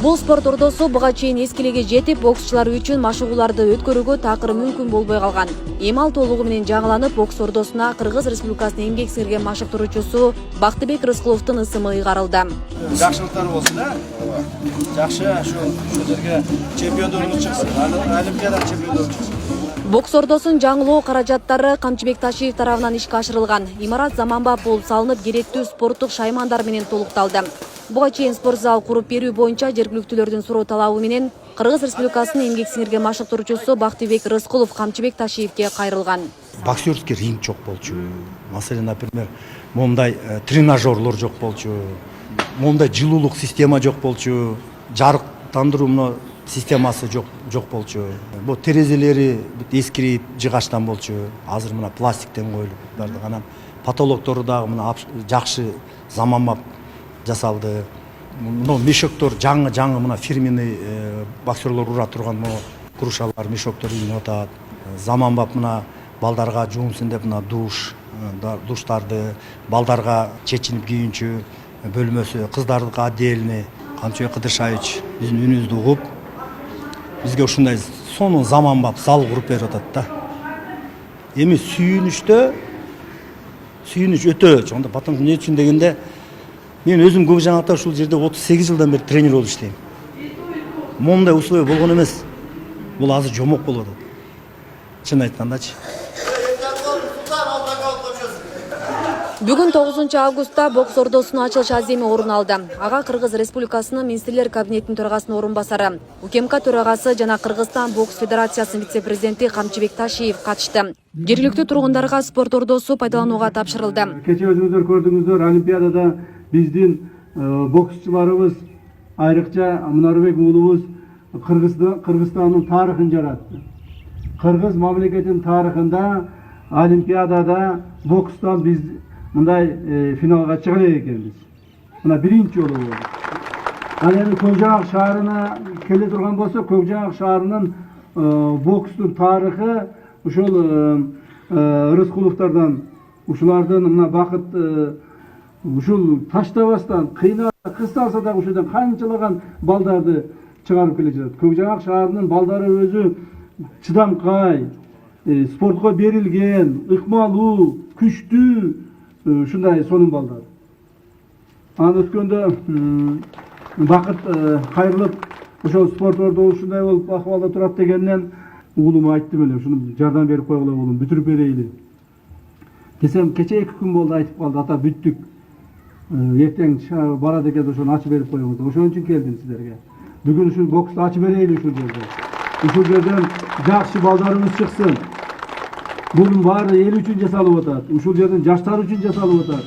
Бул спорт ордосу буга чейин эскилиге жетип, боксчулар үчүн машыгууларды өткөрүүгө такыр мүмкүн болбой калган. Эми ал толугу менен жаңыланып, бокс ордосуна Кыргыз Республикасынын эмгек сиңирген машыктыруучусу Бактыбек Рыскуловдун ысымы ыйгарылды. Жакшылыктар болсун, жакшы ушул жерге чемпиондорубуз чыксын, олимпиада чемпиондору чыксын. Бокс ордосунун жаңылоо каражаттары Камчыбек Ташиев тарабынан ишке ашырылган. Имарат заманбап болуп салынып, керектүү спорттук шаймандар менен толукталды. Буга чейин спорт зал куруп берүү боюнча жергиликтүүлөрдүн суроо талабы менен Кыргыз Республикасынын эмгек сиңирген машыктыруучусу Бактыбек Рыскулов Камчыбек Ташиевке кайрылган. Боксерский ринг жок болчу. Маселен, например, момундай тренажерлор жок болчу. Момундай жылуулук система жок болчу. Жарыктандыруу системасы жок болчу. Бул терезелери эскирип, жыгачтан болчу. Азыр мына пластиктен коюлуп барды. Анан потолоктору дагы мына жакшы заманбап жасалды. Мына мешоктор жаңы мына фирменный боксерлор ура турган могу крушалар, мешоктор ийинип атат. Заманбап мына балдарга жуунсун деп мына душтарды, балдарга чечинип кийүүнчү бөлмөсү, кыздардыкы отдельный. Камчыбек Кыдыршаевич биздин үнүбүздү угуп, бизге ушундай сонун заманбап зал куруп берип атат да. Эми сүйүнүч өтө чоңдо. Потому эмне үчүн дегенде, мен өзүм көк жаңакта ушул жерде 38 жылдан бери тренер болуп иштейм. Момундай условия болгон эмес. Бул азыр жомок болуп атат. Чын айткандачы. Бүгүн 9 августта бокс ордосунун ачылыш аземи орун алды. Ага Кыргыз Республикасынын Министрлер кабинетинин төрагасынын орун басары, УКМК төрагасы жана Кыргызстан бокс федерациясынын вице-президенти Камчыбек Ташиев катышты. Жергиликтүү тургундарга спорт ордосу пайдаланууга тапшырылды. Кече өзүңүздөр көрдүңүздөр, Олимпиадада биздин боксчуларыбыз, айрыкча Мунарбек уулубуз Кыргызстандын тарыхын жаратты. Кыргыз мамлекетинин тарыхында Олимпиадада бокстан биз мындай финалга чыгар экенбиз. Мына биринчи жолу болду. Ал эми Көкжайык шаарына келе турган болсо, Көкжайык шаарынын бокстун тарыхы ушул Рыскуловдордон, ушулардын мына бакыт ушул таштабастан, кыйнап кысталса да ушудан канчалаган балдарды чыгарып келе жатат. Көкжайык шаарынын балдары өзү чыдамкай, спортко берилген, ыкмалуу, күчтүү, ушундай сонун балдар. Анан өткөндө бакыт кайрылып, ошол спорт ордосу ушундай болуп акыбалда турат дегенден уулума айттым эле, ушуну жардам берип койгула уулум, бүтүрүп берейли. Десем, кече 2 күн болду айтып калды, ата бүттүк. Эртең барат экен, ошону ачып берип коюңуз. Ошон үчүн келдим силерге. Бүгүн ушул боксту ачып берейли ушул жерде. Ушул жерден жакшы балдарыбыз чыксын. Bunun баары эл үчүн жасалып атат. Ушул жерден жаштар үчүн жасалып атат.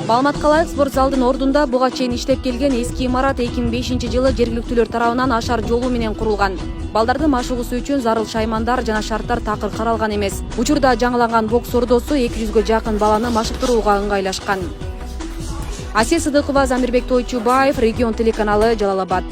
Маалыматка ылайык, спорт залдын ордунда буга чейин иштеп келген эски имарат 2005 жылы жергиликтүүлөр тарабынан ашар жолу менен курулган. Балдардын машыгуусу үчүн зарыл шаймандар жана шарттар такыр каралган эмес. Учурда жаңыланган бокс ордосу 200гө жакын баланы машыктырууга ыңгайлашкан. Асия Сыдыкова, Замирбек Тойчубаев, Регион телеканалы, Жалал Абад.